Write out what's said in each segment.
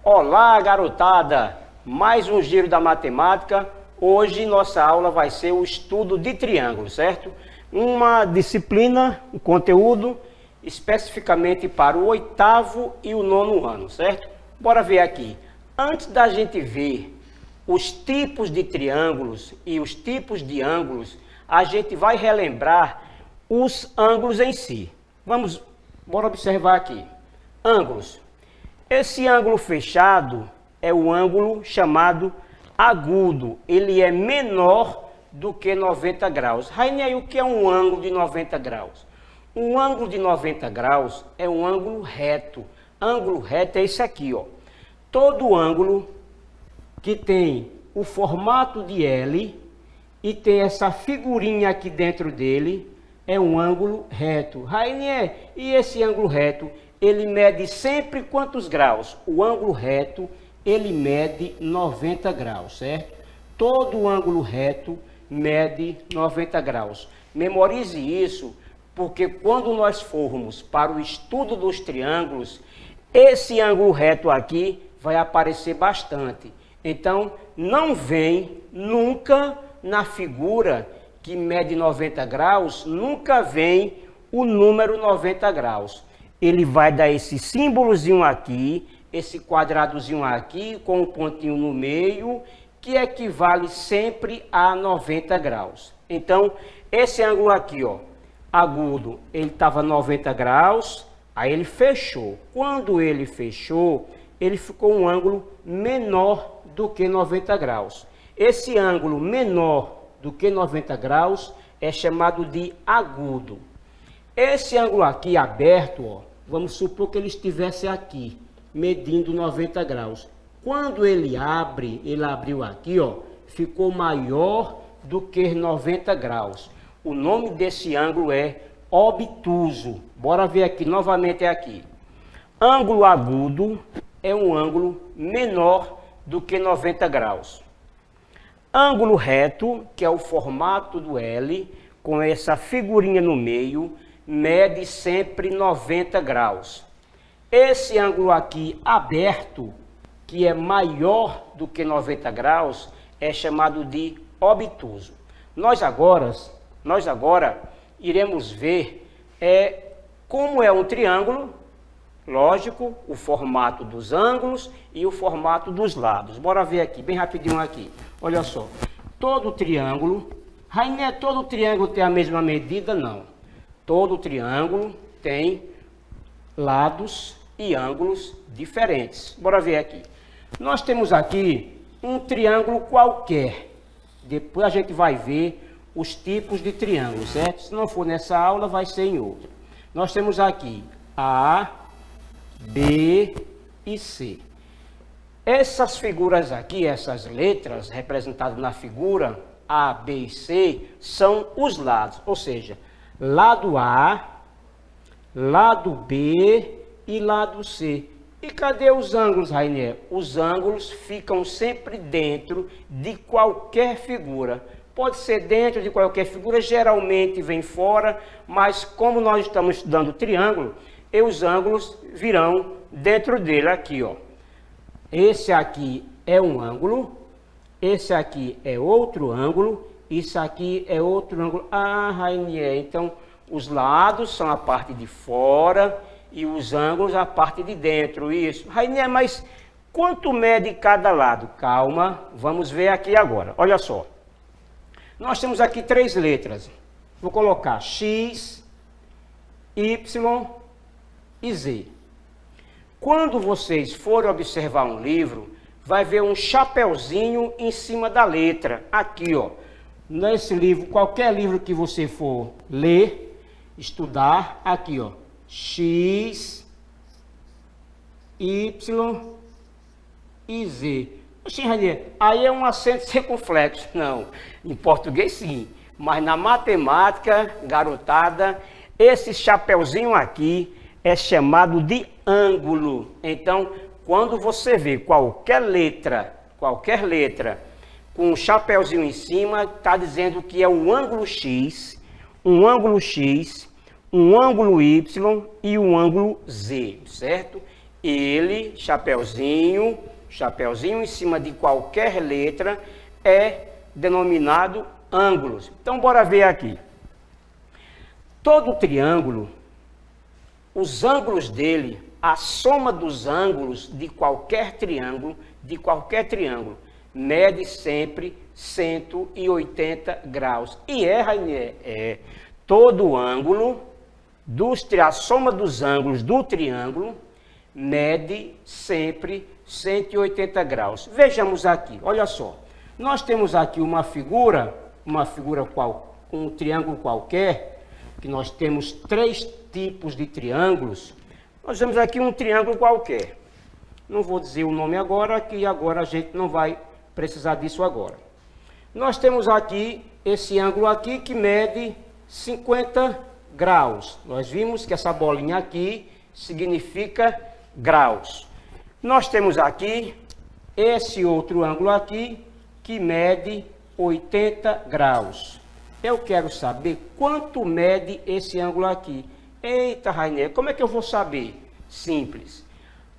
Olá, garotada! Mais um giro da matemática. Hoje nossa aula vai ser o estudo de triângulos, certo? Uma disciplina, um conteúdo especificamente para o 8º e o 9º ano, certo? Bora ver aqui. Antes da gente ver os tipos de triângulos e os tipos de ângulos, a gente vai relembrar os ângulos em si. Bora observar aqui. Ângulos. Esse ângulo fechado é o ângulo chamado agudo. Ele é menor do que 90 graus. Rainha, o que é um ângulo de 90 graus? Um ângulo de 90 graus é um ângulo reto. Ângulo reto é esse aqui, ó. Todo ângulo que tem o formato de L e tem essa figurinha aqui dentro dele é um ângulo reto. Rainha, e esse ângulo reto, ele mede sempre quantos graus? O ângulo reto, ele mede 90 graus, certo? Todo ângulo reto mede 90 graus. Memorize isso, porque quando nós formos para o estudo dos triângulos, esse ângulo reto aqui vai aparecer bastante. Então, não vem nunca na figura que mede 90 graus, nunca vem o número 90 graus. Ele vai dar esse símbolozinho aqui, esse quadradozinho aqui, com um pontinho no meio, que equivale sempre a 90 graus. Então, esse ângulo aqui, ó, agudo, ele estava 90 graus, aí ele fechou. Quando ele fechou, ele ficou um ângulo menor do que 90 graus. Esse ângulo menor do que 90 graus é chamado de agudo. Esse ângulo aqui aberto, ó, vamos supor que ele estivesse aqui, medindo 90 graus. Quando ele abriu aqui, ó, ficou maior do que 90 graus. O nome desse ângulo é obtuso. Bora ver aqui, novamente é aqui. Ângulo agudo é um ângulo menor do que 90 graus. Ângulo reto, que é o formato do L, com essa figurinha no meio, mede sempre 90 graus. Esse ângulo aqui aberto, que é maior do que 90 graus, é chamado de obtuso. Nós agora iremos ver como é um triângulo, lógico, o formato dos ângulos e o formato dos lados. Bora ver aqui, bem rapidinho aqui. Olha só, todo triângulo, Rainha, todo triângulo tem a mesma medida? Não. Todo triângulo tem lados e ângulos diferentes. Bora ver aqui. Nós temos aqui um triângulo qualquer. Depois a gente vai ver os tipos de triângulos, certo? Se não for nessa aula, vai ser em outra. Nós temos aqui A, B e C. Essas figuras aqui, essas letras representadas na figura A, B e C, são os lados, ou seja, lado A, lado B e lado C. E cadê os ângulos, Rainier? Os ângulos ficam sempre dentro de qualquer figura. Pode ser dentro de qualquer figura, geralmente vem fora, mas como nós estamos estudando triângulo, os ângulos virão dentro dele, aqui, ó. Esse aqui é um ângulo, esse aqui é outro ângulo, isso aqui é outro ângulo. Ah, Rainier, então os lados são a parte de fora e os ângulos a parte de dentro, isso. Rainier, mas quanto mede cada lado? Calma, vamos ver aqui agora. Olha só, nós temos aqui 3 letras. Vou colocar X, Y e Z. Quando vocês forem observar um livro, vai ver um chapeuzinho em cima da letra. Aqui, ó. Nesse livro, qualquer livro que você for ler, estudar, aqui, ó. X, Y e Z. Aí é um acento circunflexo. Não, em português sim. Mas na matemática, garotada, esse chapeuzinho aqui é chamado de ângulo. Então, quando você vê qualquer letra com um chapeuzinho em cima, está dizendo que é um ângulo X um ângulo Y e um ângulo Z, certo? Ele, chapeuzinho em cima de qualquer letra, é denominado ângulos. Então, bora ver aqui. Todo triângulo, os ângulos dele, a soma dos ângulos de qualquer triângulo, mede sempre 180 graus. E Rainier, todo ângulo, a soma dos ângulos do triângulo, mede sempre 180 graus. Vejamos aqui, olha só. Nós temos aqui uma figura um triângulo qualquer, que nós temos 3 tipos de triângulos. Nós temos aqui um triângulo qualquer. Não vou dizer o nome agora, que agora a gente não vai precisar disso agora. Nós temos aqui esse ângulo aqui que mede 50 graus. Nós vimos que essa bolinha aqui significa graus. Nós temos aqui esse outro ângulo aqui que mede 80 graus. Eu quero saber quanto mede esse ângulo aqui. Eita, Rainier, como é que eu vou saber? Simples.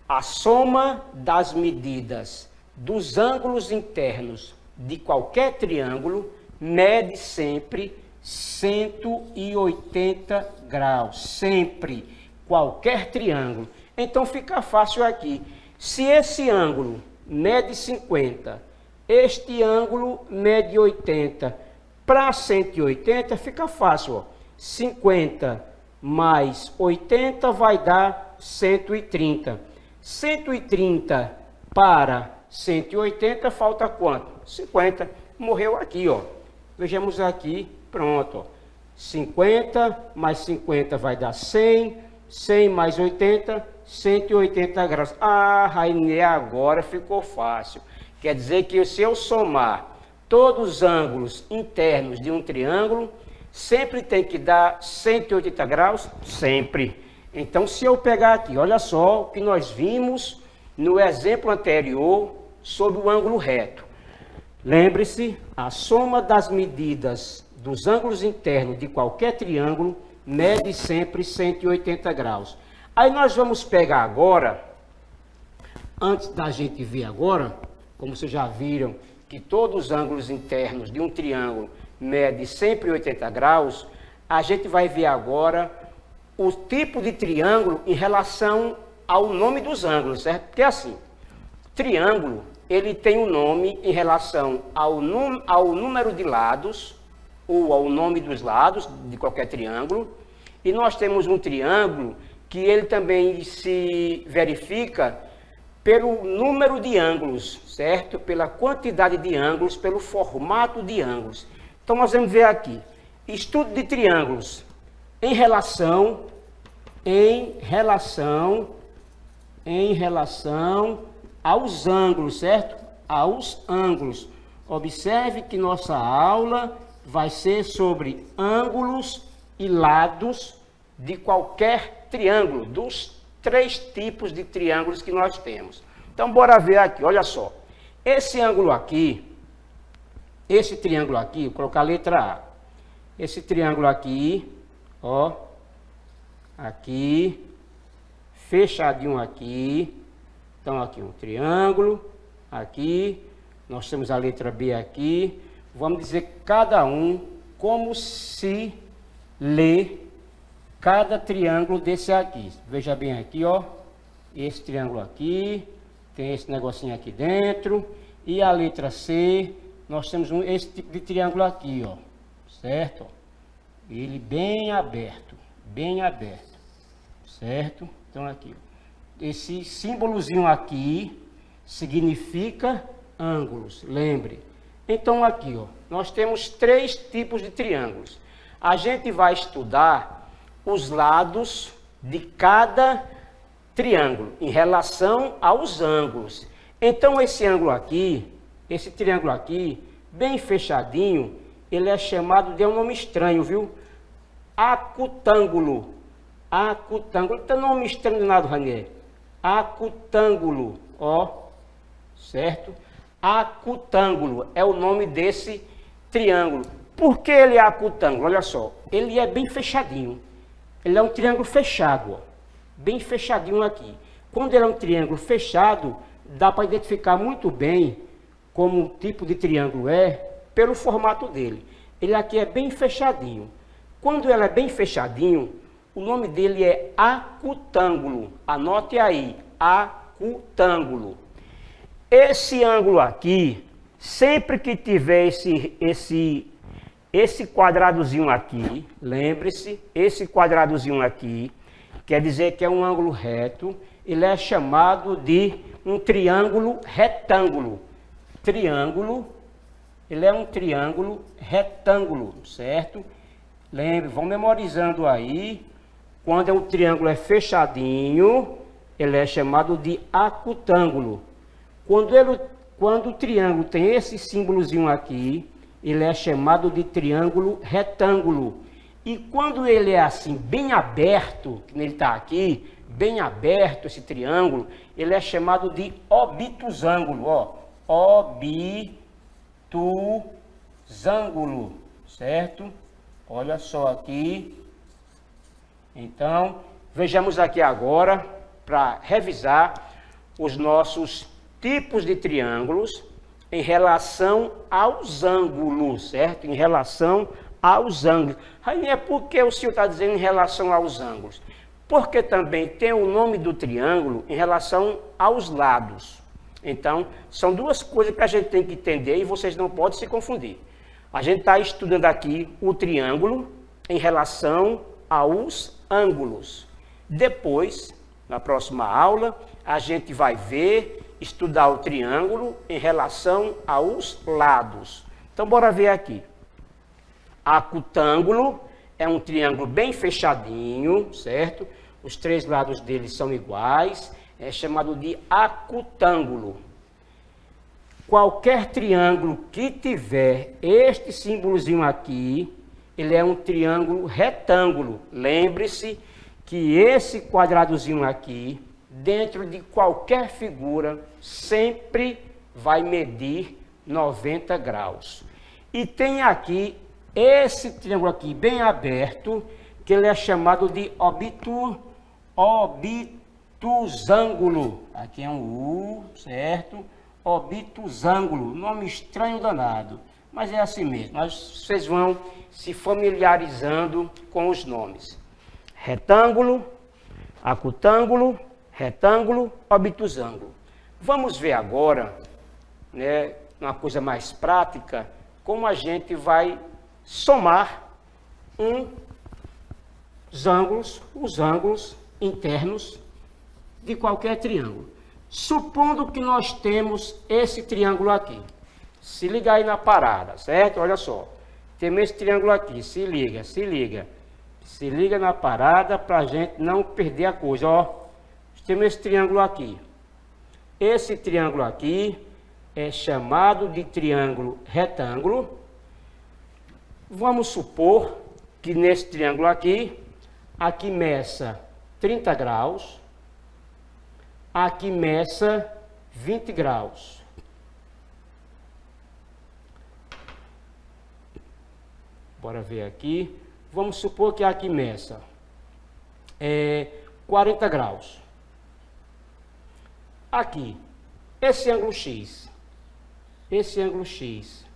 A soma das medidas dos ângulos internos de qualquer triângulo mede sempre 180 graus. Sempre. Qualquer triângulo. Então fica fácil aqui. Se esse ângulo mede 50, este ângulo mede 80. Para 180 fica fácil, ó. 50 mais 80 vai dar 130. 130 para 180 falta quanto? 50. Morreu aqui, ó. Vejamos aqui, pronto, ó. 50 mais 50 vai dar 100. 100 mais 80, 180 graus. Ah, Rainier, agora ficou fácil. Quer dizer que se eu somar todos os ângulos internos de um triângulo, sempre tem que dar 180 graus? Sempre. Então, se eu pegar aqui, olha só o que nós vimos no exemplo anterior sobre o ângulo reto. Lembre-se, a soma das medidas dos ângulos internos de qualquer triângulo mede sempre 180 graus. Aí nós vamos pegar agora, antes da gente ver agora, como vocês já viram, que todos os ângulos internos de um triângulo mede sempre 80 graus, a gente vai ver agora o tipo de triângulo em relação ao nome dos ângulos, certo? Porque assim, triângulo, ele tem um nome em relação ao número de lados, ou ao nome dos lados de qualquer triângulo, e nós temos um triângulo que ele também se verifica pelo número de ângulos, certo? Pela quantidade de ângulos, pelo formato de ângulos. Então nós vamos ver aqui, estudo de triângulos em relação aos ângulos, certo? Aos ângulos. Observe que nossa aula vai ser sobre ângulos e lados de qualquer triângulo, dos 3 tipos de triângulos que nós temos. Então, bora ver aqui, olha só. Esse ângulo aqui, esse triângulo aqui, vou colocar a letra A. Esse triângulo aqui, ó, aqui, fechadinho aqui. Então, aqui um triângulo, aqui, nós temos a letra B aqui. Vamos dizer cada um como se lê cada triângulo desse aqui. Veja bem aqui, ó, esse triângulo aqui, tem esse negocinho aqui dentro, e a letra C, nós temos esse tipo de triângulo aqui, ó, certo? Ele bem aberto, certo? Então aqui, ó, esse símbolozinho aqui significa ângulos, lembre. Então aqui, ó, nós temos 3 tipos de triângulos. A gente vai estudar os lados de cada triângulo em relação aos ângulos. Então esse ângulo aqui, esse triângulo aqui, bem fechadinho, ele é chamado de um nome estranho, viu? Acutângulo. Acutângulo. Não tem nome estranho nada, Rainier. Acutângulo, ó, certo? Acutângulo é o nome desse triângulo. Por que ele é acutângulo? Olha só, ele é bem fechadinho. ele é um triângulo fechado, ó, bem fechadinho aqui. Quando ele é um triângulo fechado, dá para identificar muito bem como o tipo de triângulo é pelo formato dele. Ele aqui é bem fechadinho. Quando ele é bem fechadinho, o nome dele é acutângulo. Anote aí, acutângulo. Esse ângulo aqui, sempre que tiver esse quadradozinho aqui, lembre-se, esse quadradozinho aqui, quer dizer que é um ângulo reto, ele é chamado de um triângulo retângulo. Triângulo, ele é um triângulo retângulo, certo? Lembre, vão memorizando aí, quando um triângulo é fechadinho, ele é chamado de acutângulo. Quando o triângulo tem esse símbolozinho aqui, ele é chamado de triângulo retângulo. E quando ele é assim, bem aberto, que ele está aqui, bem aberto esse triângulo, ele é chamado de obtusângulo, ó. Obtusângulo, certo? Olha só aqui. Então, vejamos aqui agora, para revisar os nossos tipos de triângulos em relação aos ângulos, certo? Em relação aos ângulos. Aí é porque o senhor está dizendo em relação aos ângulos? Porque também tem o nome do triângulo em relação aos lados. Então, são duas coisas que a gente tem que entender e vocês não podem se confundir. A gente está estudando aqui o triângulo em relação aos ângulos. Depois, na próxima aula, a gente vai estudar o triângulo em relação aos lados. Então, bora ver aqui. Acutângulo é um triângulo bem fechadinho, certo? Os três lados dele são iguais, é chamado de acutângulo. Qualquer triângulo que tiver este símbolozinho aqui, ele é um triângulo retângulo. Lembre-se que esse quadradozinho aqui, dentro de qualquer figura, sempre vai medir 90 graus. E tem aqui esse triângulo aqui bem aberto, que ele é chamado de obtusângulo. Aqui é um U, certo? Obtusângulo, nome estranho danado, mas é assim mesmo. Vocês vão se familiarizando com os nomes. Retângulo, acutângulo, retângulo, obtusângulo. Vamos ver agora, né, uma coisa mais prática, como a gente vai somar os ângulos internos de qualquer triângulo. Supondo que nós temos esse triângulo aqui. Se liga aí na parada, certo? Olha só. Temos esse triângulo aqui. Se liga, se liga. Se liga na parada para a gente não perder a coisa. Ó, temos esse triângulo aqui. Esse triângulo aqui é chamado de triângulo retângulo. Vamos supor que nesse triângulo aqui meça 30 graus, aqui meça 20 graus. Bora ver aqui. Vamos supor que aqui meça 40 graus. Aqui, esse ângulo X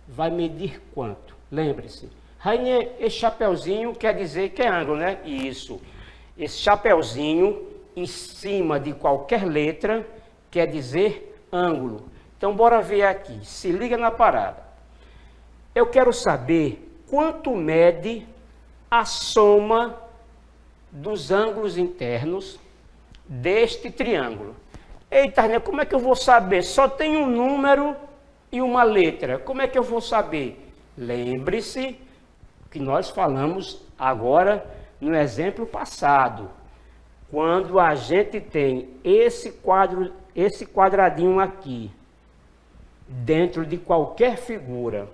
vai medir quanto? Lembre-se. Rainha, esse chapeuzinho quer dizer que é ângulo, né? Isso. Esse chapeuzinho em cima de qualquer letra quer dizer ângulo. Então, bora ver aqui. Se liga na parada. Eu quero saber quanto mede a soma dos ângulos internos deste triângulo. Eita, Rainha, como é que eu vou saber? Só tem um número e uma letra. Como é que eu vou saber? Lembre-se que nós falamos agora no exemplo passado. Quando a gente tem esse quadradinho aqui, dentro de qualquer figura,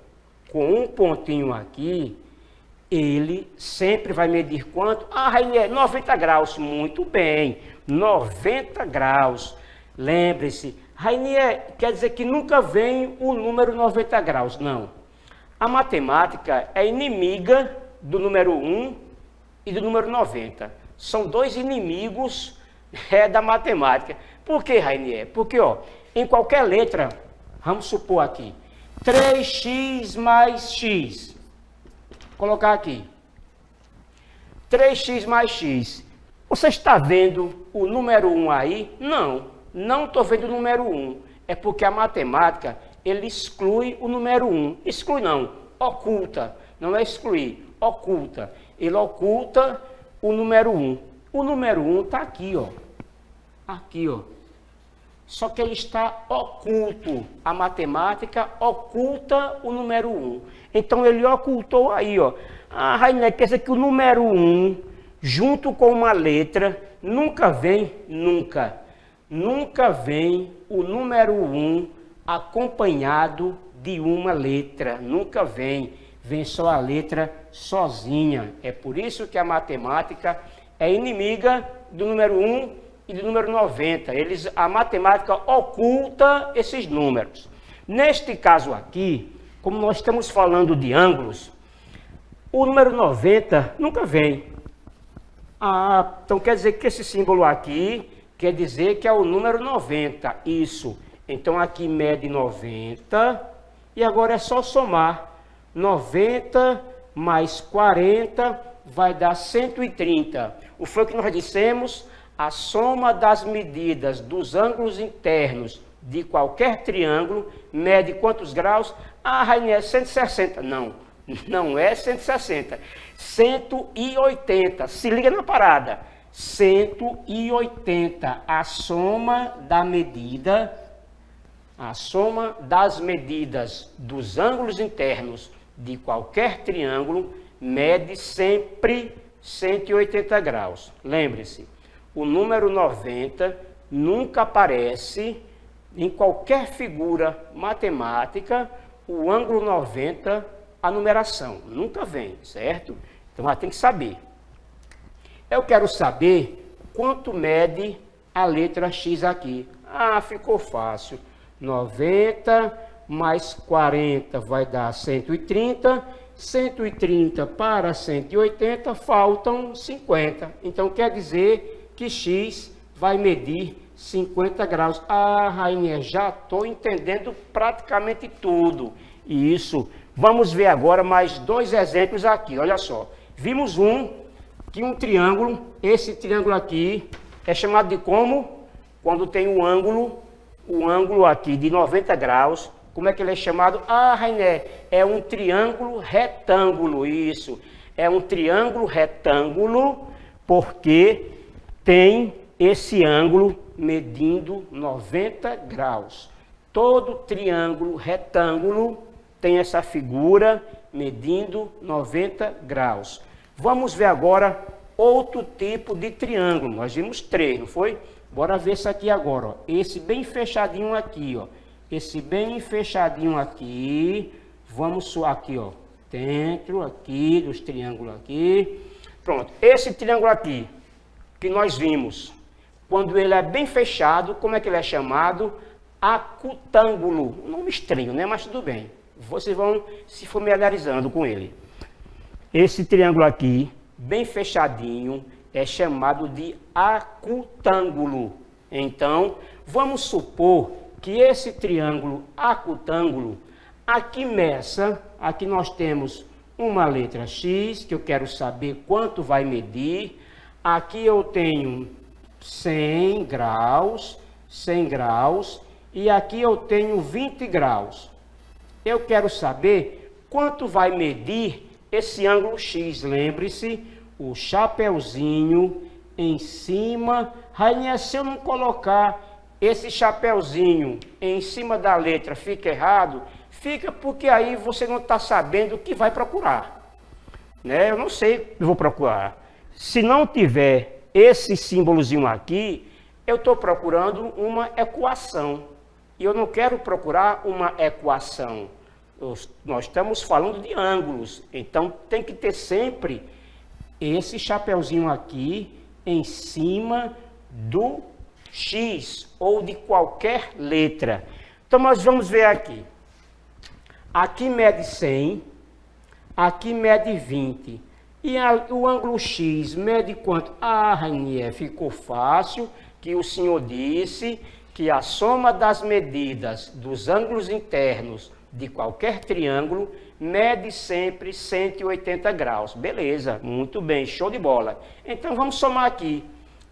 com um pontinho aqui, ele sempre vai medir quanto? Ah, Rainha, 90 graus. Muito bem, 90 graus. Lembre-se, Rainha, quer dizer que nunca vem o número 90 graus. Não. A matemática é inimiga do número 1 e do número 90. São dois inimigos da matemática. Por que, Rainier? Porque, ó, em qualquer letra, vamos supor aqui, 3x mais x. Vou colocar aqui. 3x mais x. Você está vendo o número 1 aí? Não, não estou vendo o número 1. É porque a matemática, ele exclui o número 1. Exclui não, oculta. Não é excluir, oculta. Ele oculta o número 1. O número 1 está aqui, ó. Aqui, ó. Só que ele está oculto. A matemática oculta o número 1. Então, ele ocultou aí, ó. Ah, Rainer, quer dizer que o número 1, junto com uma letra, nunca vem, nunca. Nunca vem o número 1 acompanhado de uma letra. Nunca vem. Vem só a letra sozinha. É por isso que a matemática é inimiga do número 1 e do número 90. A matemática oculta esses números. Neste caso aqui, como nós estamos falando de ângulos, o número 90 nunca vem. Ah, então quer dizer que esse símbolo aqui quer dizer que é o número 90. Isso. Então aqui mede 90 e agora é só somar. 90 mais 40 vai dar 130. O foi que nós dissemos? A soma das medidas dos ângulos internos de qualquer triângulo mede quantos graus? Ah, Rainer, 160. Não, não é 160. 180. Se liga na parada. 180. A soma da medida, a soma das medidas dos ângulos internos de qualquer triângulo mede sempre 180 graus. Lembre-se, o número 90 nunca aparece em qualquer figura matemática, o ângulo 90, a numeração. Nunca vem, certo? Então, já tem que saber. Eu quero saber quanto mede a letra X aqui. Ah, ficou fácil. 90 mais 40 vai dar 130, 130 para 180, faltam 50. Então, quer dizer que X vai medir 50 graus. Ah, Rainha, já estou entendendo praticamente tudo. Isso. Vamos ver agora mais dois exemplos aqui, olha só. Vimos que um triângulo, esse triângulo aqui, é chamado de como? Quando tem um ângulo aqui de 90 graus. Como é que ele é chamado? Ah, Rainer, é um triângulo retângulo, isso. É um triângulo retângulo porque tem esse ângulo medindo 90 graus. Todo triângulo retângulo tem essa figura medindo 90 graus. Vamos ver agora outro tipo de triângulo. Nós vimos três, não foi? Bora ver isso aqui agora, ó. Esse bem fechadinho aqui, ó. Esse bem fechadinho aqui, vamos aqui, ó, dentro aqui dos triângulos aqui. Pronto, esse triângulo aqui, que nós vimos, quando ele é bem fechado, como é que ele é chamado? Acutângulo. Um nome estranho, né? Mas tudo bem. Vocês vão se familiarizando com ele. Esse triângulo aqui, bem fechadinho, é chamado de acutângulo. Então, vamos supor que esse triângulo acutângulo, aqui meça, aqui nós temos uma letra X, que eu quero saber quanto vai medir. Aqui eu tenho 100 graus, e aqui eu tenho 20 graus. Eu quero saber quanto vai medir esse ângulo X. Lembre-se, o chapeuzinho em cima. Rainha, se eu não colocar esse chapeuzinho em cima da letra, fica errado? Fica porque aí você não está sabendo o que vai procurar. Né? Eu não sei o que vou procurar. Se não tiver esse símbolozinho aqui, eu estou procurando uma equação. E eu não quero procurar uma equação. Nós estamos falando de ângulos. Então tem que ter sempre esse chapeuzinho aqui em cima do X ou de qualquer letra. Então nós vamos ver aqui. Aqui mede 100, aqui mede 20. E o ângulo X mede quanto? Ah, Rainier, ficou fácil, que o senhor disse que a soma das medidas dos ângulos internos de qualquer triângulo mede sempre 180 graus. Beleza, muito bem, show de bola. Então vamos somar aqui.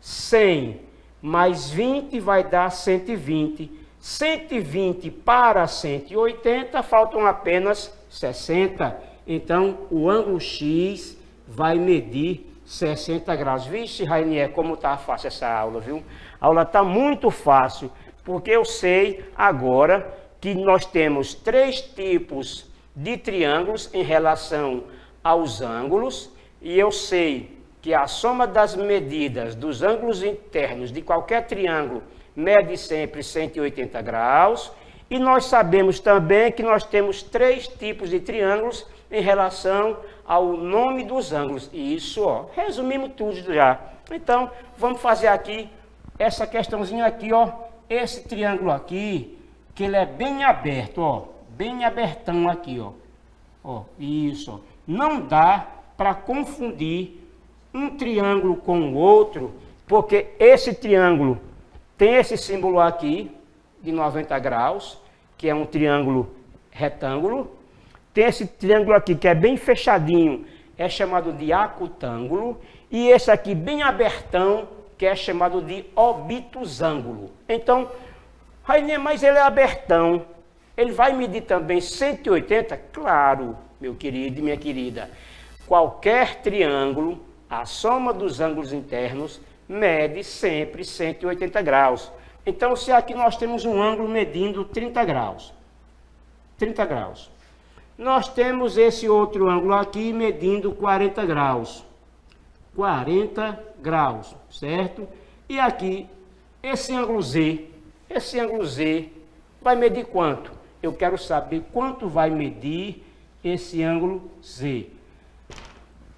100 mais 20 vai dar 120. 120 para 180, faltam apenas 60. Então o ângulo X vai medir 60 graus. Vixe, Rainier, como está fácil essa aula, viu? A aula está muito fácil, porque eu sei agora que nós temos 3 tipos de triângulos em relação aos ângulos, e eu sei que a soma das medidas dos ângulos internos de qualquer triângulo mede sempre 180 graus, e nós sabemos também que nós temos 3 tipos de triângulos em relação ao nome dos ângulos. E isso, ó, resumimos tudo já. Então, vamos fazer aqui essa questãozinha aqui, ó, esse triângulo aqui, que ele é bem aberto, ó, bem abertão aqui, ó. Ó, isso, ó. Não dá para confundir um triângulo com o outro, porque esse triângulo tem esse símbolo aqui de 90 graus, que é um triângulo retângulo. Tem esse triângulo aqui que é bem fechadinho, é chamado de acutângulo, e esse aqui bem abertão, que é chamado de obtusângulo. Então, Rainier, mas ele é abertão, ele vai medir também 180? Claro, meu querido e minha querida. Qualquer triângulo, a soma dos ângulos internos, mede sempre 180 graus. Então, se aqui nós temos um ângulo medindo 30 graus, nós temos esse outro ângulo aqui medindo 40 graus. 40 graus, certo? E aqui, esse ângulo Z vai medir quanto? Eu quero saber quanto vai medir esse ângulo Z.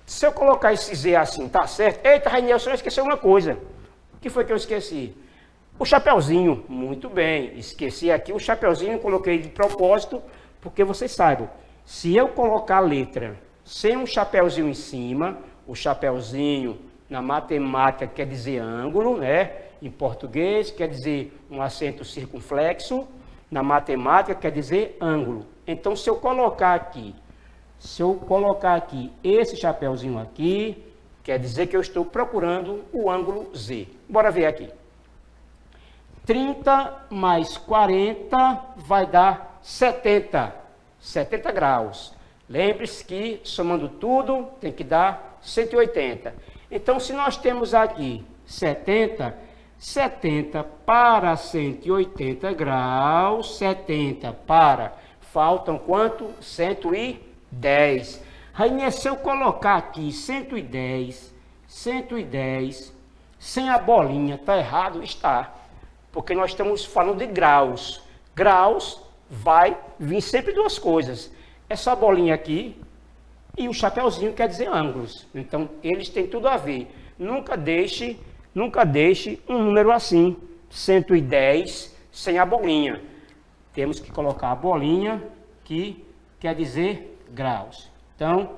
Se eu colocar esse Z assim, tá certo? Eita, Rainier, eu só esqueci uma coisa. O que foi que eu esqueci? O chapeuzinho. Muito bem, esqueci aqui o chapeuzinho, coloquei de propósito, porque vocês saibam. Se eu colocar a letra sem um chapeuzinho em cima, o chapeuzinho na matemática quer dizer ângulo, né? Em português quer dizer um acento circunflexo, na matemática quer dizer ângulo. Então, se eu colocar aqui esse chapeuzinho aqui, quer dizer que eu estou procurando o ângulo Z. Bora ver aqui. 30 mais 40 vai dar 70 graus. Lembre-se que, somando tudo, tem que dar 180. Então, se nós temos aqui 70 para 180 graus, 70 para, faltam quanto? 110. Rainier, se eu colocar aqui 110, sem a bolinha, está errado? Está. Porque nós estamos falando de graus. Graus vai vir sempre duas coisas. Essa bolinha aqui e o chapeuzinho quer dizer ângulos. Então, eles têm tudo a ver. Nunca deixe um número assim, 110, sem a bolinha. Temos que colocar a bolinha, que quer dizer graus. Então,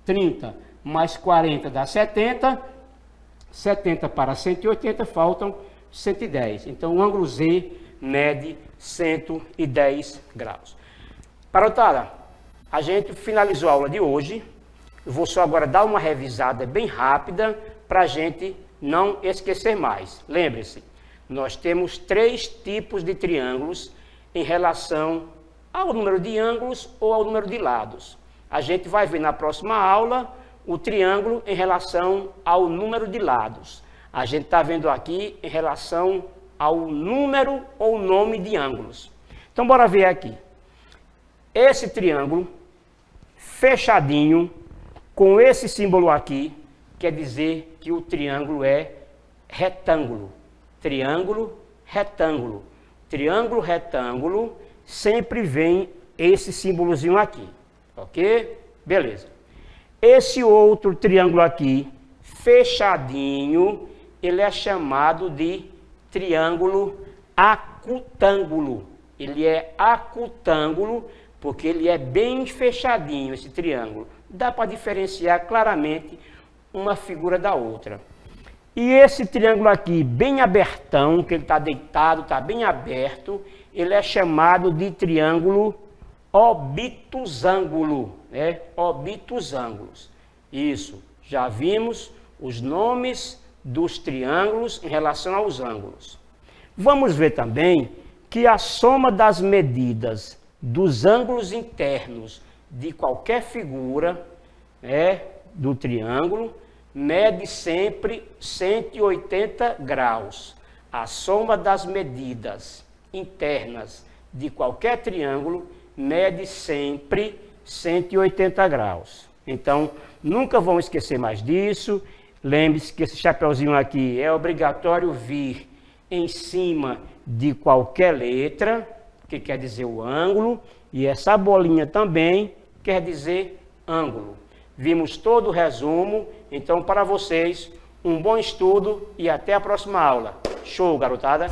30 mais 40 dá 70. 70 para 180, faltam 110. Então, o ângulo Z mede 110 graus. Parotada, a gente finalizou a aula de hoje. Eu vou só agora dar uma revisada bem rápida para a gente não esquecer mais. Lembre-se, nós temos 3 tipos de triângulos em relação ao número de ângulos ou ao número de lados. A gente vai ver na próxima aula o triângulo em relação ao número de lados. A gente está vendo aqui em relação ao número ou nome de ângulos. Então, bora ver aqui. Esse triângulo fechadinho, com esse símbolo aqui, quer dizer que o triângulo é retângulo. Triângulo, retângulo. Triângulo, retângulo, sempre vem esse símbolozinho aqui. Ok? Beleza. Esse outro triângulo aqui, fechadinho, ele é chamado de triângulo acutângulo. Ele é acutângulo porque ele é bem fechadinho, esse triângulo. dá para diferenciar claramente uma figura da outra. E esse triângulo aqui, bem abertão, que ele está deitado, está bem aberto, ele é chamado de triângulo obtusângulo, né? Obtusângulos. Isso, já vimos os nomes dos triângulos em relação aos ângulos. Vamos ver também que a soma das medidas dos ângulos internos de qualquer figura, né, do triângulo, mede sempre 180 graus. A soma das medidas internas de qualquer triângulo mede sempre 180 graus. Então, nunca vão esquecer mais disso. Lembre-se que esse chapeuzinho aqui é obrigatório vir em cima de qualquer letra, que quer dizer o ângulo, e essa bolinha também quer dizer ângulo. Vimos todo o resumo, então para vocês, um bom estudo e até a próxima aula. Show, garotada!